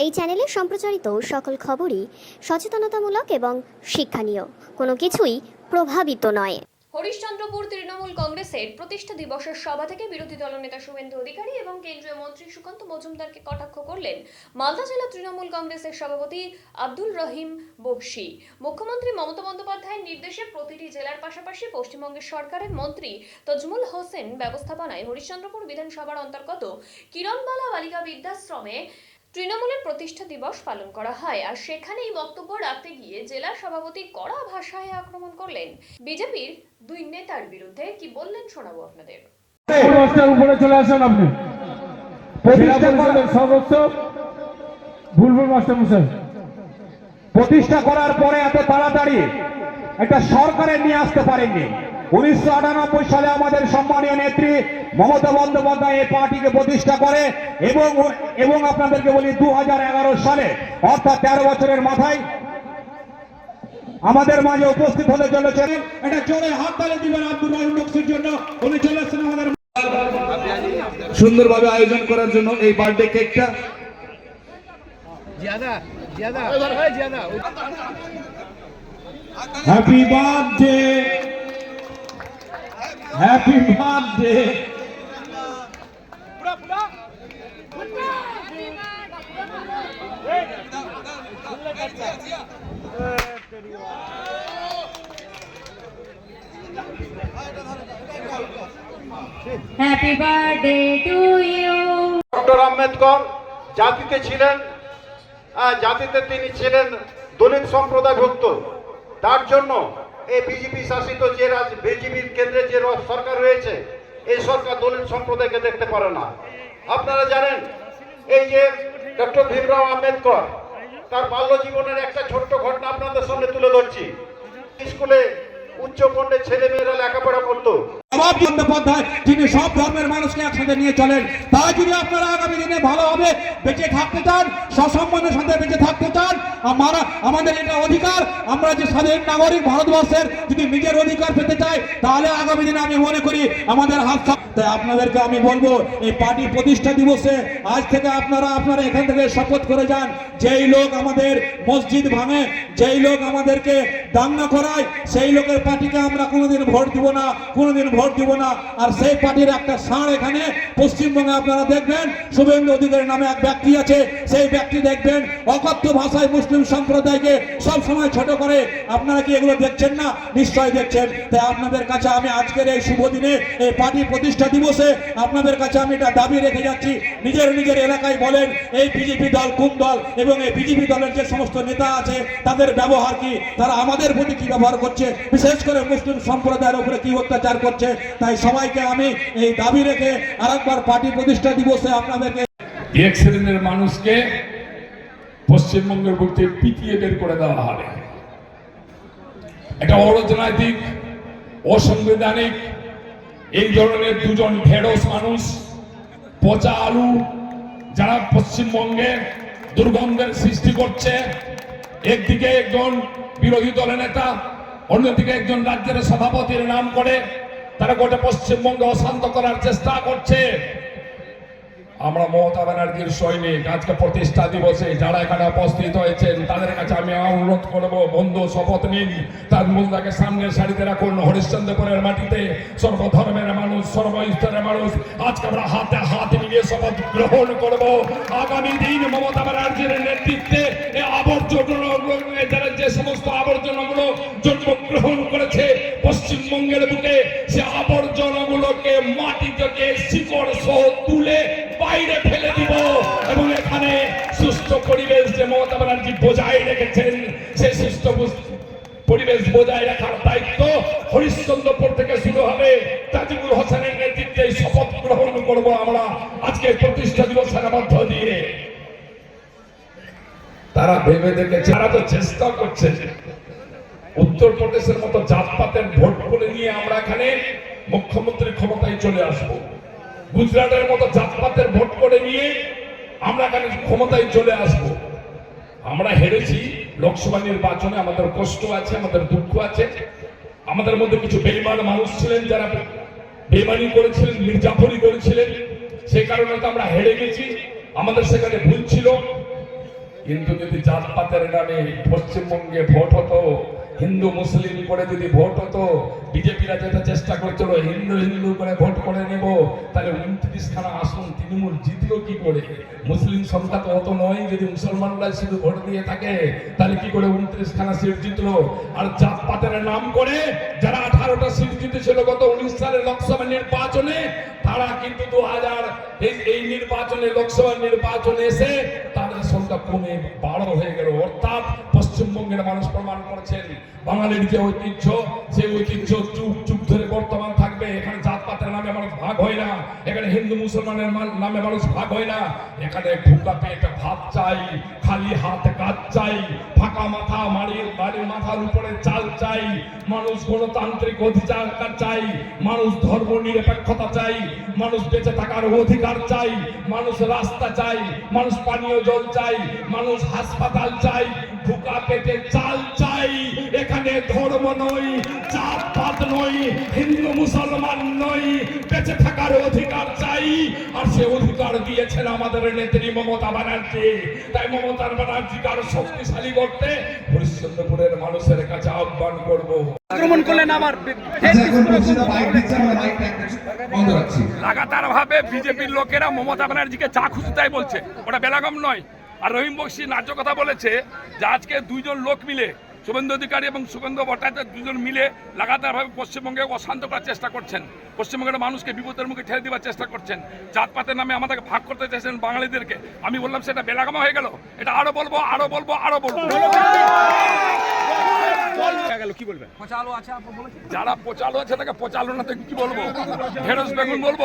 এই চ্যানেলে সম্প্রচারিত সকল খবরই সচেতনতামূলক এবং শিক্ষণীয়, কোনো কিছুই প্রভাবিত নয়। হরিশ্চন্দ্রপুর তৃণমূল কংগ্রেসের প্রতিষ্ঠা দিবসের সভা থেকে বিরোধী দলনেতা শুভেন্দু অধিকারী এবং কেন্দ্রীয় মন্ত্রী সুকান্ত মজুমদারকে কটাক্ষ করলেন মালদা জেলা তৃণমূল কংগ্রেসের সভাপতি আব্দুল রহিম বক্সি। মুখ্যমন্ত্রী মমতা বন্দ্যোপাধ্যায়ের নির্দেশে প্রতিটি জেলার পাশাপাশি পশ্চিমবঙ্গের সরকারের মন্ত্রী তজমুল হোসেন ব্যবস্থাপনায় হরিশ্চন্দ্রপুর বিধানসভার অন্তর্গত কিরণবালা বালিকা বিদ্যাশ্রমে তৃণমূলের প্রতিষ্ঠা দিবস পালন করা হয়। আর সেখানেই বক্তব্য রাখতে গিয়ে জেলা সভাপতি কড়া ভাষায় আক্রমণ করলেন। বিজেপির দুই নেতার বিরুদ্ধে কি বললেন শোনাবো আপনাদের। উপরে চলে আসেন আপনি সদস্য বুলবুল মাস্টার মশাই। প্রতিষ্ঠা করার পরে এত তাড়াতাড়ি একটা সরকারে নিয়ে আসতে পারেননি। 1998 সালে আমাদের সম্মানীয় নেত্রী মমতা বন্দ্যোপাধ্যায় এই পার্টিকে প্রতিষ্ঠা করে এবং আপনাদেরকে বলি 2011 সালে অর্থাৎ 13 বছরের মাথায় আমাদের মাঝে উপস্থিত হতে চলেছেন। এটা জোরে হাততালি দিবেন আব্দুল রহিম বক্সির জন্য। উনি চলে আসছেন আমাদের সুন্দরভাবে আয়োজন করার জন্য এই বার্থডে কেকটা। Happy birthday, happy birthday. Happy birthday to you. Doctor Ambedkar জাতিতে ছিলেন, জাতিতে তিনি ছিলেন দলিত সম্প্রদায়ভুক্ত। তার জন্য এই বিজেপি শাসিত যে বিজেপির কেন্দ্রে যে সরকার রয়েছে, এই সরকার দলিত সম্প্রদায়কে দেখতে পারে না। আপনারা জানেন এই যে ডক্টর ভীমরাও আম্বেদকর, তার বাল্য জীবনের একটা ছোট্ট ঘটনা আপনাদের সামনে তুলে ধরছি। স্কুলে উচ্চ বর্ণের ছেলে মেয়েরা লেখাপড়া করতো। বন্দ্যোপাধ্যায় যিনি সব ধর্মের মানুষকে একসাথে নিয়ে চলেন, তাই যদি আপনারা আগামী দিনে ভালোভাবে বেঁচে থাকতে চান, সসম্মানের সাথে বেঁচে থাকতে চান, আমাদের এটা অধিকার। আমরা যে স্বাধীন নাগরিক ভারতবর্ষের, যদি নিজের অধিকার পেতে চাই, তাহলে আগামী দিনে আমি মনে করি আমাদের হাত। তাই আপনাদেরকে আমি বলবো, এই পার্টি প্রতিষ্ঠা দিবসে আজ থেকে আপনারা এখান থেকে শপথ করে যান, যেই লোক আমাদের মসজিদ ভাঙে, যেই লোক আমাদেরকে দাঙ্গা করায়, সেই লোকের পার্টিকে আমরা কোনোদিন ভোট দিব না, কোনোদিন ভোট দিব না। আর সেই পার্টির একটা ষাঁড় এখানে পশ্চিমবঙ্গে আপনারা দেখবেন, শুভেন্দু অধিকারী নামে এক ব্যক্তি আছে। সেই ব্যক্তি দেখবেন অকথ্য ভাষায় মুসলিম সম্প্রদায়কে সব সময় ছোট করে। আপনারা কি এগুলো দেখছেন না? নিশ্চয় দেখছেন। তাই আপনাদের কাছে আমি আজকের এই শুভ দিনে, এই পার্টি প্রতিষ্ঠা দিবসে আপনাদের কাছে আমি এটা দাবি রেখে যাচ্ছি, নিজের এলাকায় বলেন এই বিজেপি দল কোন দল, এবং এই বিজেপি দলের যে সমস্ত নেতা আছে তাদের ব্যবহার কি, তারা আমাদের প্রতি কি ব্যবহার করছে, বিশেষ করে মুসলিম সম্প্রদায়ের উপরে কি অত্যাচার করছে। তাই সবাইকে আমি এই দাবি রেখে আরেকবার পার্টি প্রতিষ্ঠা দিবসে আপনাদেরকে এক শ্রেণীর মানুষকে পশ্চিমবঙ্গের বুকে পিটিয়ে বের করে দেওয়া হবে। এটা অরাজনৈতিক, অসাংবিধানিক। এই ধরনের দুজন ঢেড়স মানুষ, পচা আলু, যারা পশ্চিমবঙ্গে দুর্গন্ধের সৃষ্টি করছে। একদিকে একজন বিরোধী দলের নেতা, অন্যদিকে একজন রাজ্যের সভাপতির নাম করে তারা গোটা পশ্চিমবঙ্গে অশান্ত করার চেষ্টা করছে। আমরা মমতা ব্যানার্জির সৈনিক। আজকে প্রতিষ্ঠা দিবসে যারা এখানে উপস্থিত হয়েছেন তাদের কাছে আমি অনুরোধ করবো, বন্ধু শপথ নিন, তাজমুলদাকে সামনের সারিতে রাখুন। হরিশ্চন্দ্রপুরের মাটিতে সর্বধর্মের মানুষ, সর্বস্তরের মানুষ আজকে আমরা হাতে হাত নিয়ে শপথ গ্রহণ করব। আগামী দিন মমতা ব্যানার্জির নেতৃত্বে যে সমস্ত আবর্জনাগুলো জন্মগ্রহণ করেছে পশ্চিমবঙ্গের বুকে, সে আবর্জনাগুলোকে মাটি থেকে শিকড় সহ তুলে বাইরে ফেলে দিব, এবং এখানে সুস্থ পরিবেশ যে মমতা ব্যানার্জি বজায় রেখেছেন, সেই সুস্থ পরিবেশ বজায় রাখার দায়িত্ব হরিশ্চন্দ্রপুর থেকে শুরু হবে। তাজমুল হোসেনের নেতৃত্বে শপথ গ্রহণ করব আমরা আজকে প্রতিষ্ঠা দিবসের মধ্য দিয়ে। তারা ভেবে দেখেছে, তারা তো চেষ্টা করছে উত্তরপ্রদেশের মতো জাতপাতের ভোট করে নিয়ে আমরা এখানে মুখ্যমন্ত্রী ক্ষমতায় চলে আসবো। গুজরাটের মতো জাতপাতের ভোট করে নিয়ে আমরা এখানে ক্ষমতায় চলে আসবো। আমরা হেরেছি লোকসভা নির্বাচনে, আমাদের কষ্ট আছে, আমাদের দুঃখ আছে। আমাদের মধ্যে কিছু বেঈমান মানুষ ছিলেন যারা বেঈমানি করেছিলেন, মির্জাফরি করেছিলেন, সেই কারণে তো আমরা হেরে গেছি। আমাদের সেখানে ভুল ছিল। কিন্তু যদি জাতপাতের নামে পশ্চিমবঙ্গে ভোট হতো, হিন্দু মুসলিম করে যদি ভোট হতো, বিজেপিরা যেটা চেষ্টা করছিল হিন্দু হিন্দু করে ভোট করে নেব, তাহলে 29খানা আসন তৃণমূল জিতলো কি করে? মুসলিম সংখ্যা তো অত নয়, যদি মুসলমানরা শুধু ভোট দিয়ে থাকে তাহলে কি করে 29খানা সিট জিতলো? আর জাতপাতের নাম করে যারা 18টা সিট জিতেছিল গত 19 সালের লোকসভা নির্বাচনে, তারা কিন্তু 2000 এই নির্বাচনে লোকসভা নির্বাচনে এসে তাদের সংখ্যা কমে 12 হয়ে গেল। অর্থাৎ পশ্চিমবঙ্গের মানুষ প্রমাণ করেছেন বাঙালির যে ঐতিহ্য, সেই ঐতিহ্য যুগ যুগ ধরে বর্তমান থাকবে। এখানে জাতপাতের নামে মানুষ ভাগ হয় না, এখানে হিন্দু মুসলমানের নামে মানুষ ভাগ হয় না। এখানে ভুকা পেটে ভাত চাই, খালি হাতে কাজ চাই, ফাঁকা মাথা বাড়ির মাথার উপরে চাল চাই, মানুষ গণতান্ত্রিক অধিকার চাই, মানুষ ধর্ম নিরপেক্ষতা চাই, মানুষ বেঁচে থাকার অধিকার চাই, মানুষ রাস্তা চাই, মানুষ পানীয় জল চাই, মানুষ হাসপাতাল চাই, ভুকা পেটে চাল চাই। এখানে ধর্ম নয়, জাতপাত নয়, হিন্দু মুসলমান নয়, বেঁচে থাকার অধিকার চাই। আর সে অধিকার দিয়েছেন আমাদের নেত্রী মমতা ব্যানার্জি। তাই মমতা ব্যানার্জিকে আরো শক্তিশালী করতে হরিশ্চন্দ্রপুরের মানুষের কাছে আহ্বান করব। আক্রমণ করলেন আমার লাগাতার ভাবে বিজেপির লোকেরা মমতা ব্যানার্জিকে যা খুশি তাই বলছে, ওটা বেলাগম নয়। আর রহিম বক্সি ন্যায্য কথা বলেছে যে আজকে দুইজন লোক মিলে, শুভেন্দু অধিকারী এবং সুগন্ধ ভট্টাচার্য দুজন মিলে লাগাতারভাবে পশ্চিমবঙ্গে অশান্ত করার চেষ্টা করছেন, পশ্চিমবঙ্গের মানুষকে বিপদের মুখে ঠেলে দেওয়ার চেষ্টা করছেন, জাতপাতের নামে আমাদেরকে ভাগ করতে চাইছেন বাঙালিদেরকে। আমি বললাম সেটা বেলাগামা হয়ে গেল, এটা আরো বলবো আরো বলবো আরো বলবো। যারা পচালো আছে তাকে পচালো না তো কি বলবো, ঢেঁড়স বেগুন বলবো।